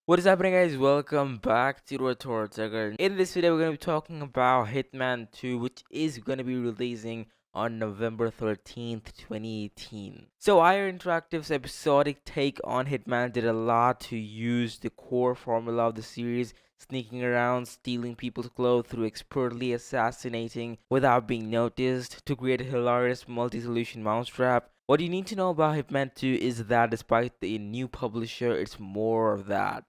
What is happening, guys? Welcome back to Rtortechger. In this video, we're going to be talking about Hitman 2, which is going to be releasing on November 13th, 2018. So, Iron Interactive's episodic take on Hitman did a lot to use the core formula of the series, sneaking around, stealing people's clothes through expertly assassinating without being noticed, to create a hilarious multi-solution mousetrap. What you need to know about Hitman 2 is that despite the new publisher, it's more of that.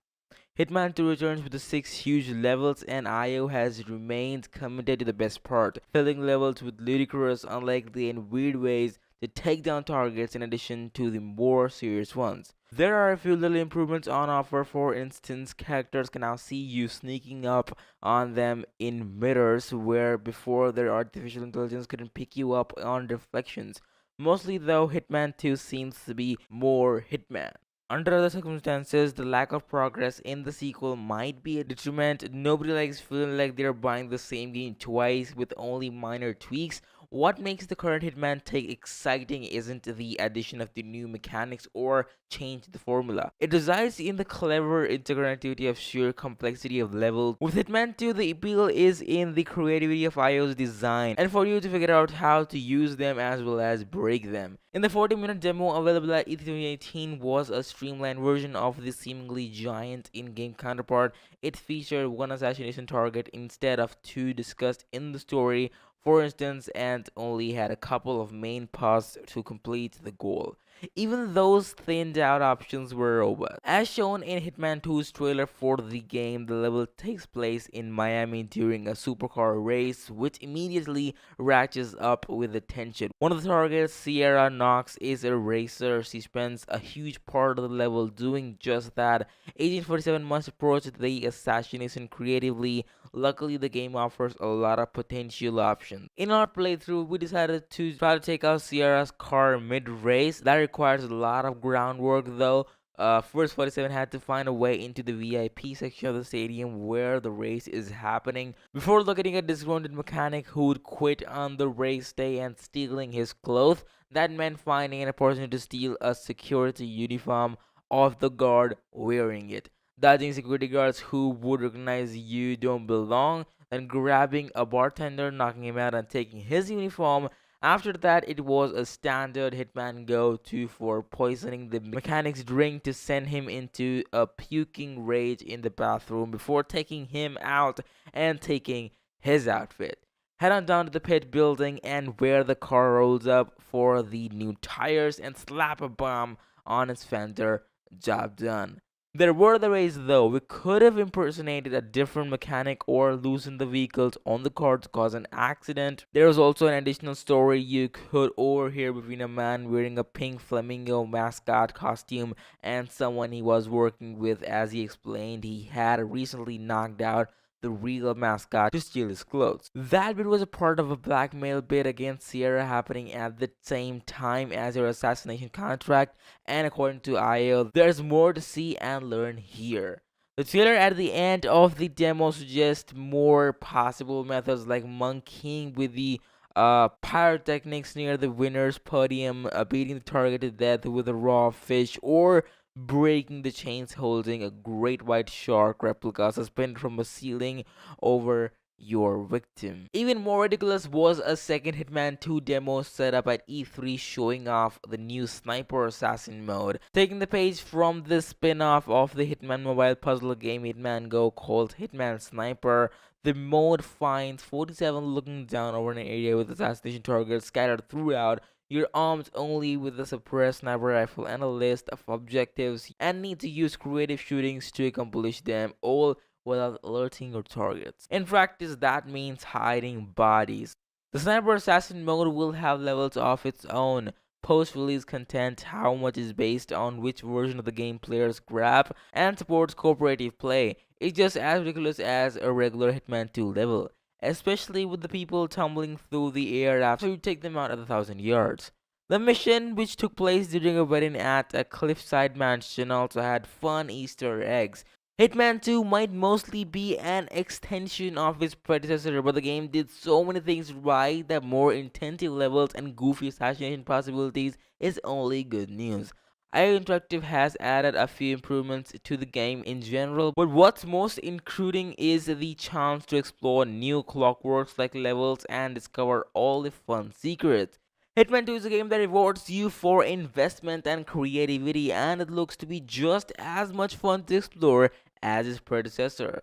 Hitman 2 returns with the 6 huge levels, and IO has remained committed to the best part, filling levels with ludicrous, unlikely, and weird ways to take down targets in addition to the more serious ones. There are a few little improvements on offer. For instance, characters can now see you sneaking up on them in mirrors, where before their artificial intelligence couldn't pick you up on reflections. Mostly though, Hitman 2 seems to be more Hitman. Under other circumstances, the lack of progress in the sequel might be a detriment. Nobody likes feeling like they're buying the same game twice with only minor tweaks. What makes the current Hitman take exciting isn't the addition of the new mechanics or change the formula. It resides in the clever interconnectivity of sheer complexity of levels. With Hitman 2, the appeal is in the creativity of IO's design and for you to figure out how to use them as well as break them. In the 40-minute demo available at E3 2018 was a streamlined version of the seemingly giant in-game counterpart. It featured one assassination target instead of two discussed in the story, for instance, and only had a couple of main paths to complete the goal. Even those thinned out options were robust. As shown in Hitman 2's trailer for the game, the level takes place in Miami during a supercar race, which immediately ratchets up with the tension. One of the targets, Sierra Knox, is a racer. She spends a huge part of the level doing just that. Agent 47 must approach the assassination creatively. Luckily, the game offers a lot of potential options. In our playthrough, we decided to try to take out Sierra's car mid-race. That requires a lot of groundwork though. First, 47 had to find a way into the VIP section of the stadium where the race is happening before locating a disgruntled mechanic who would quit on the race day and stealing his clothes. That meant finding an opportunity to steal a security uniform of the guard wearing it, dodging security guards who would recognize you don't belong, then grabbing a bartender, knocking him out, and taking his uniform. After that, it was a standard Hitman go-to for poisoning the mechanic's drink to send him into a puking rage in the bathroom before taking him out and taking his outfit. Head on down to the pit building and where the car rolls up for the new tires and slap a bomb on its fender. Job done. There were the ways though. We could have impersonated a different mechanic or loosened the vehicles on the car to cause an accident. There was also an additional story you could overhear between a man wearing a pink flamingo mascot costume and someone he was working with, as he explained he had recently knocked out the real mascot to steal his clothes. That bit was a part of a blackmail bid against Sierra happening at the same time as her assassination contract, and according to IO, there's more to see and learn here. The trailer at the end of the demo suggests more possible methods like monkeying with the pyrotechnics near the winner's podium, beating the target to death with a raw fish, or breaking the chains holding a great white shark replica suspended from a ceiling over your victim. Even more ridiculous was a second Hitman 2 demo set up at E3 showing off the new sniper assassin mode, taking the page from the spin-off of the Hitman mobile puzzle game Hitman Go called Hitman Sniper. The mode finds 47 looking down over an area with assassination targets scattered throughout. You're armed only with a suppressed sniper rifle and a list of objectives, and need to use creative shootings to accomplish them all without alerting your targets. In practice, that means hiding bodies. The sniper assassin mode will have levels of its own. Post-release content, how much is based on which version of the game players grab, and supports cooperative play. It's just as ridiculous as a regular Hitman 2 level, especially with the people tumbling through the air after you take them out at 1,000 yards. The mission, which took place during a wedding at a cliffside mansion, also had fun Easter eggs. Hitman 2 might mostly be an extension of its predecessor, but the game did so many things right that more intensive levels and goofy assassination possibilities is only good news. IO Interactive has added a few improvements to the game in general, but what's most intriguing is the chance to explore new clockworks like levels and discover all the fun secrets. Hitman 2 is a game that rewards you for investment and creativity, and it looks to be just as much fun to explore as its predecessor.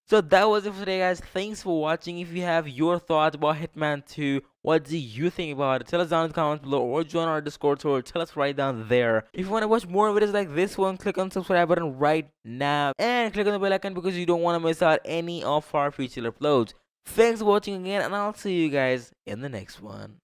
So that was it for today, guys. Thanks for watching. If you have your thoughts about Hitman 2, what do you think about it? Tell us down in the comments below, or join our Discord server. Tell us right down there. If you want to watch more videos like this one, click on the subscribe button right now and click on the bell icon because you don't want to miss out any of our future uploads. Thanks for watching again, and I'll see you guys in the next one.